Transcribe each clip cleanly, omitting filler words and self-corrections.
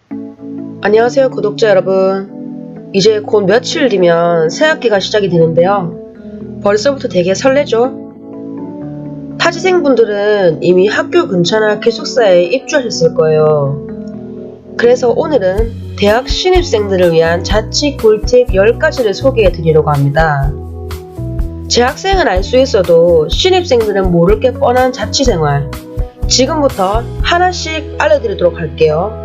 안녕하세요 구독자 여러분. 이제 곧 며칠 뒤면 새학기가 시작이 되는데요. 벌써부터 되게 설레죠? 타지생분들은 이미 학교 근처나 기숙사에 입주하셨을 거예요. 그래서 오늘은 대학 신입생들을 위한 자취 꿀팁 10가지를 소개해 드리려고 합니다. 재학생은 알 수 있어도 신입생들은 모를 게 뻔한 자취생활, 지금부터 하나씩 알려드리도록 할게요.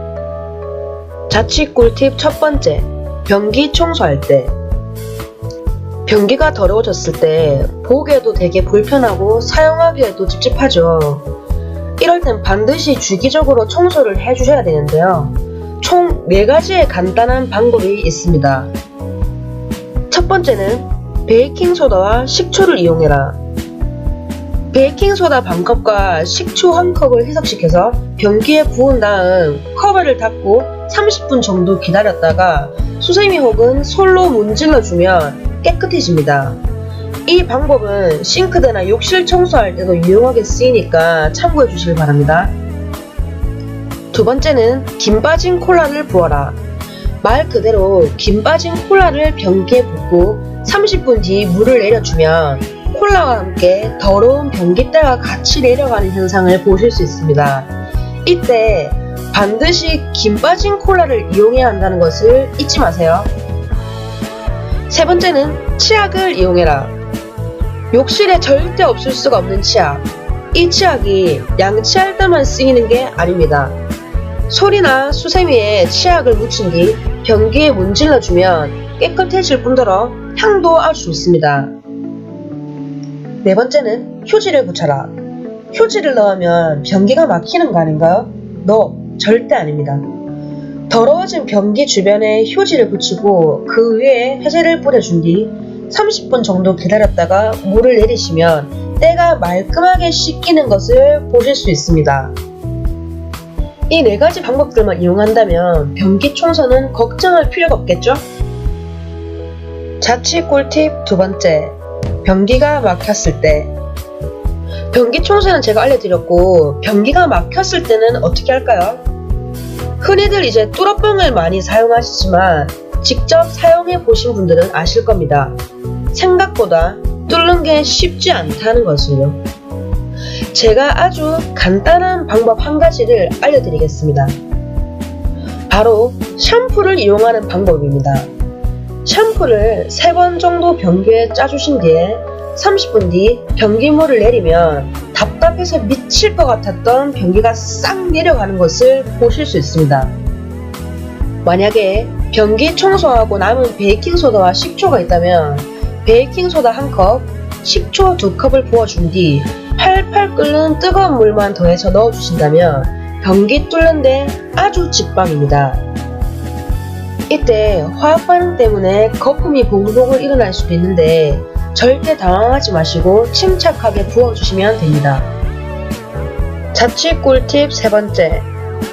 자취 꿀팁 첫 번째, 변기 청소할 때. 변기가 더러워졌을 때 보기에도 되게 불편하고 사용하기에도 찝찝하죠. 이럴 땐 반드시 주기적으로 청소를 해주셔야 되는데요. 총 4가지의 간단한 방법이 있습니다. 첫 번째는 베이킹소다와 식초를 이용해라. 베이킹소다 반컵과 식초 1컵을 희석시켜서 변기에 부은 다음 커버를 닫고 30분 정도 기다렸다가 수세미 혹은 솔로 문질러주면 깨끗해집니다. 이 방법은 싱크대나 욕실 청소할 때도 유용하게 쓰이니까 참고해 주시길 바랍니다. 두 번째는 김 빠진 콜라를 부어라. 말 그대로 김 빠진 콜라를 변기에 붓고 30분 뒤 물을 내려주면 콜라와 함께 더러운 변기때가 같이 내려가는 현상을 보실 수 있습니다. 이때 반드시 김 빠진 콜라를 이용해야 한다는 것을 잊지 마세요. 세 번째는 치약을 이용해라. 욕실에 절대 없을 수가 없는 치약. 이 치약이 양치할 때만 쓰이는 게 아닙니다. 솔이나 수세미에 치약을 묻힌 뒤 변기에 문질러주면 깨끗해질 뿐더러 향도 아주 좋습니다. 네 번째는 휴지를 붙여라. 휴지를 넣으면 변기가 막히는 거 아닌가요? 절대 아닙니다. 더러워진 변기 주변에 휴지를 붙이고 그 위에 회재를 뿌려준 뒤 30분 정도 기다렸다가 물을 내리시면 때가 말끔하게 씻기는 것을 보실 수 있습니다. 이 4가지 방법들만 이용한다면 변기 청소는 걱정할 필요가 없겠죠? 자취 꿀팁 두 번째, 변기가 막혔을 때. 변기 청소는 제가 알려드렸고 변기가 막혔을 때는 어떻게 할까요? 흔히들 이제 뚫어뻥을 많이 사용하시지만 직접 사용해 보신 분들은 아실 겁니다. 생각보다 뚫는 게 쉽지 않다는 것을요. 제가 아주 간단한 방법 한 가지를 알려드리겠습니다. 바로 샴푸를 이용하는 방법입니다. 샴푸를 3번 정도 변기에 짜주신 뒤에 30분 뒤 변기물을 내리면 답답해서 미칠 것 같았던 변기가 싹 내려가는 것을 보실 수 있습니다. 만약에 변기 청소하고 남은 베이킹소다와 식초가 있다면 베이킹소다 1컵, 식초 2컵을 부어준 뒤 팔팔 끓는 뜨거운 물만 더해서 넣어주신다면 변기 뚫는데 아주 직방입니다. 이때 화학 반응 때문에 거품이 보글보글 일어날 수도 있는데 절대 당황하지 마시고 침착하게 부어주시면 됩니다. 자취 꿀팁 세 번째,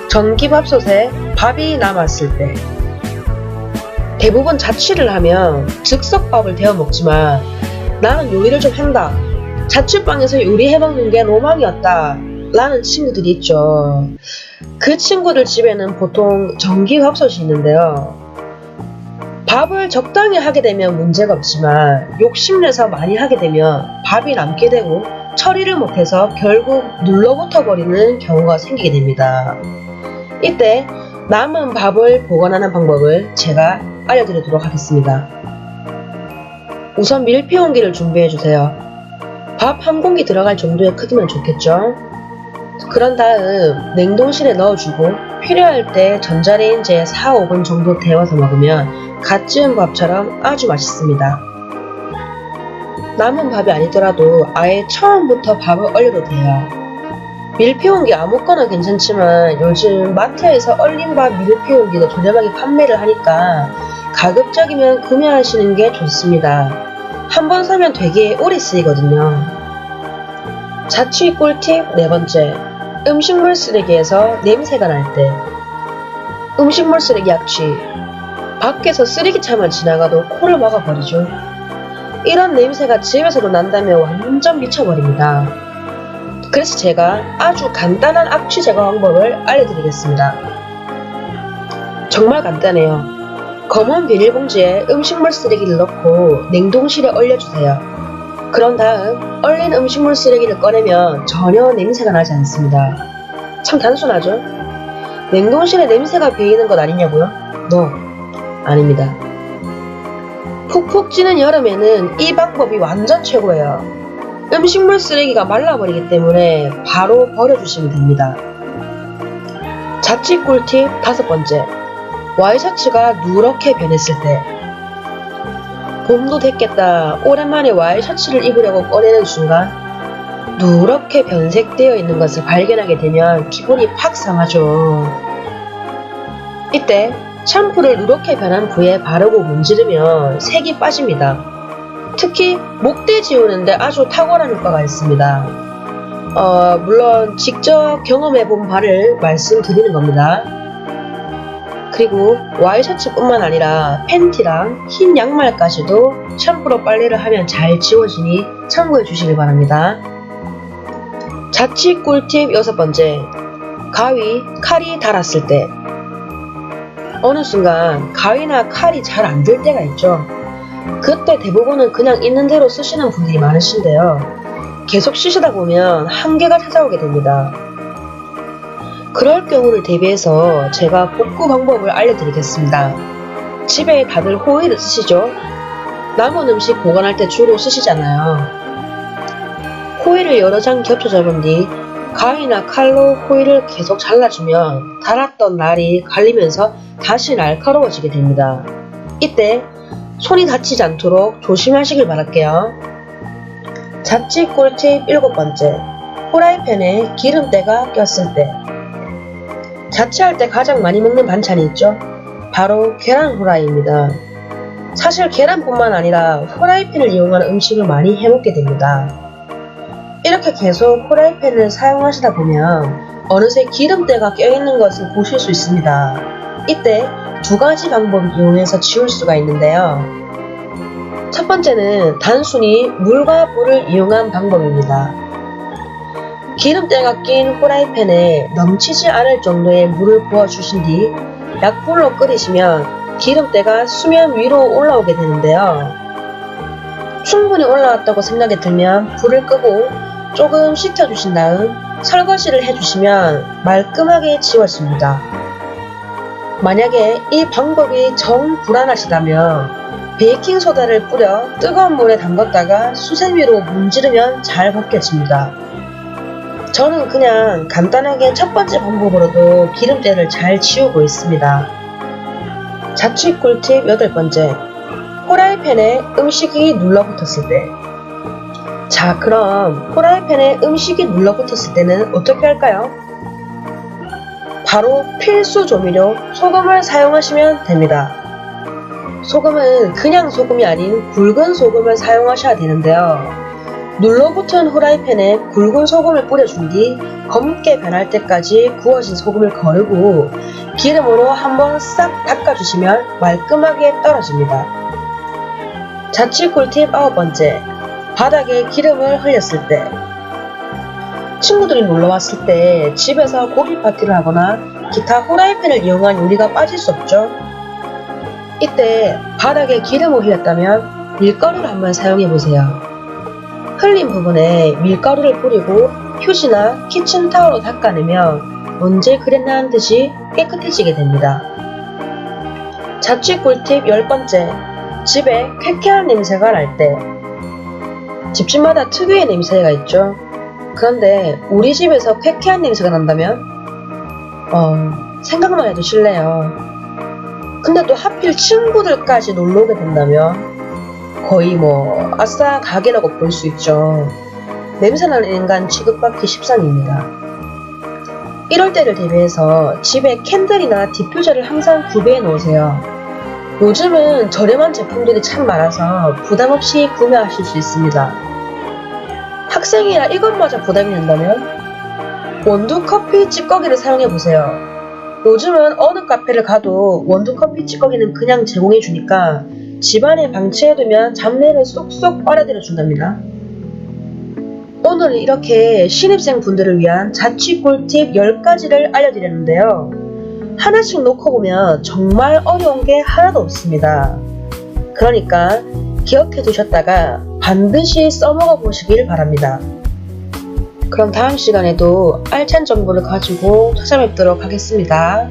전기밥솥에 밥이 남았을 때. 대부분 자취를 하면 즉석밥을 데워 먹지만 나는 요리를 좀 한다, 자취방에서 요리해 먹는 게 로망이었다 라는 친구들이 있죠. 그 친구들 집에는 보통 전기밥솥이 있는데요. 밥을 적당히 하게 되면 문제가 없지만 욕심내서 많이 하게 되면 밥이 남게 되고 처리를 못해서 결국 눌러붙어 버리는 경우가 생기게 됩니다. 이때 남은 밥을 보관하는 방법을 제가 알려드리도록 하겠습니다. 우선 밀폐용기를 준비해주세요. 밥 한 공기 들어갈 정도의 크기면 좋겠죠? 그런 다음 냉동실에 넣어주고 필요할 때 전자레인지에 4-5분 정도 데워서 먹으면 갓 지은 밥처럼 아주 맛있습니다. 남은 밥이 아니더라도 아예 처음부터 밥을 얼려도 돼요. 밀폐용기 아무거나 괜찮지만 요즘 마트에서 얼린 밥 밀폐용기도 저렴하게 판매를 하니까 가급적이면 구매하시는 게 좋습니다. 한번 사면 되게 오래 쓰이거든요. 자취 꿀팁 네 번째, 음식물 쓰레기에서 냄새가 날 때. 음식물 쓰레기 약취. 밖에서 쓰레기차만 지나가도 코를 막아버리죠. 이런 냄새가 집에서도 난다면 완전 미쳐버립니다. 그래서 제가 아주 간단한 악취 제거 방법을 알려드리겠습니다. 정말 간단해요. 검은 비닐봉지에 음식물 쓰레기를 넣고 냉동실에 얼려주세요. 그런 다음 얼린 음식물 쓰레기를 꺼내면 전혀 냄새가 나지 않습니다. 참 단순하죠? 냉동실에 냄새가 배이는 것 아니냐고요? No, 아닙니다. 푹푹 찌는 여름에는 이 방법이 완전 최고예요. 음식물 쓰레기가 말라버리기 때문에 바로 버려주시면 됩니다. 자취 꿀팁 5번째. 와이셔츠가 누렇게 변했을 때. 봄도 됐겠다. 오랜만에 와이셔츠를 입으려고 꺼내는 순간 누렇게 변색되어 있는 것을 발견하게 되면 기분이 팍 상하죠. 이때 샴푸를 누렇게 변한 부위에 바르고 문지르면 색이 빠집니다. 특히 목대 지우는데 아주 탁월한 효과가 있습니다. 물론 직접 경험해본 바를 말씀드리는 겁니다. 그리고 와이셔츠뿐만 아니라 팬티랑 흰 양말까지도 샴푸로 빨래를 하면 잘 지워지니 참고해 주시길 바랍니다. 자취 꿀팁 6번째. 가위, 칼이 닳았을 때. 어느 순간 가위나 칼이 잘 안 들 때가 있죠. 그때 대부분은 그냥 있는 대로 쓰시는 분들이 많으신데요. 계속 쓰시다 보면 한계가 찾아오게 됩니다. 그럴 경우를 대비해서 제가 복구 방법을 알려드리겠습니다. 집에 다들 호일을 쓰시죠? 남은 음식 보관할 때 주로 쓰시잖아요. 호일을 여러 장 겹쳐 잡은 뒤 가위나 칼로 호일을 계속 잘라주면 닳았던 날이 갈리면서 다시 날카로워지게 됩니다. 이때 손이 다치지 않도록 조심하시길 바랄게요. 자취 꿀팁 7번째. 후라이팬에 기름때가 꼈을 때. 자취할 때 가장 많이 먹는 반찬이 있죠? 바로 계란 후라이입니다. 사실 계란뿐만 아니라 후라이팬을 이용한 음식을 많이 해먹게 됩니다. 이렇게 계속 후라이팬을 사용하시다 보면 어느새 기름때가 껴있는 것을 보실 수 있습니다. 이때 2가지 방법을 이용해서 지울 수가 있는데요. 첫 번째는 단순히 물과 불을 이용한 방법입니다. 기름때가 낀 후라이팬에 넘치지 않을 정도의 물을 부어주신 뒤 약불로 끓이시면 기름때가 수면 위로 올라오게 되는데요. 충분히 올라왔다고 생각이 들면 불을 끄고 조금 식혀주신 다음 설거지를 해주시면 말끔하게 지워집니다. 만약에 이 방법이 정 불안하시다면 베이킹소다를 뿌려 뜨거운 물에 담갔다가 수세미로 문지르면 잘 벗겨집니다. 저는 그냥 간단하게 첫 번째 방법으로도 기름때를 잘 지우고 있습니다. 자취 꿀팁 8번째. 후라이팬에 음식이 눌러붙었을 때. 자, 그럼 후라이팬에 음식이 눌러붙었을 때는 어떻게 할까요? 바로 필수 조미료 소금을 사용하시면 됩니다. 소금은 그냥 소금이 아닌 굵은 소금을 사용하셔야 되는데요. 눌러붙은 후라이팬에 굵은 소금을 뿌려준 뒤 검게 변할 때까지 구워진 소금을 거르고 기름으로 한번 싹 닦아주시면 말끔하게 떨어집니다. 자취 꿀팁 9번째. 바닥에 기름을 흘렸을 때. 친구들이 놀러왔을 때 집에서 고기 파티를 하거나 기타 후라이팬을 이용한 요리가 빠질 수 없죠. 이때 바닥에 기름을 흘렸다면 밀가루를 한번 사용해보세요. 흘린 부분에 밀가루를 뿌리고 휴지나 키친타올로 닦아내면 언제 그랬나 한 듯이 깨끗해지게 됩니다. 자취 꿀팁 10번째. 집에 쾌쾌한 냄새가 날 때. 집집마다 특유의 냄새가 있죠. 그런데 우리 집에서 쾌쾌한 냄새가 난다면 생각만 해도 싫네요. 근데 또 하필 친구들까지 놀러오게 된다면 거의 아싸 가게라고 볼 수 있죠. 냄새나는 인간 취급받기 십상입니다. 이럴 때를 대비해서 집에 캔들이나 디퓨저를 항상 구비해 놓으세요. 요즘은 저렴한 제품들이 참 많아서 부담없이 구매하실 수 있습니다. 학생이라 이것마저 부담이 된다면 원두커피 찌꺼기를 사용해보세요. 요즘은 어느 카페를 가도 원두커피 찌꺼기는 그냥 제공해주니까 집안에 방치해두면 잡내를 쏙쏙 빨아들여 준답니다. 오늘은 이렇게 신입생 분들을 위한 자취 꿀팁 10가지를 알려드렸는데요. 하나씩 놓고 보면 정말 어려운 게 하나도 없습니다. 그러니까 기억해 두셨다가 반드시 써먹어 보시길 바랍니다. 그럼 다음 시간에도 알찬 정보를 가지고 찾아뵙도록 하겠습니다.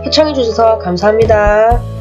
시청해주셔서 감사합니다.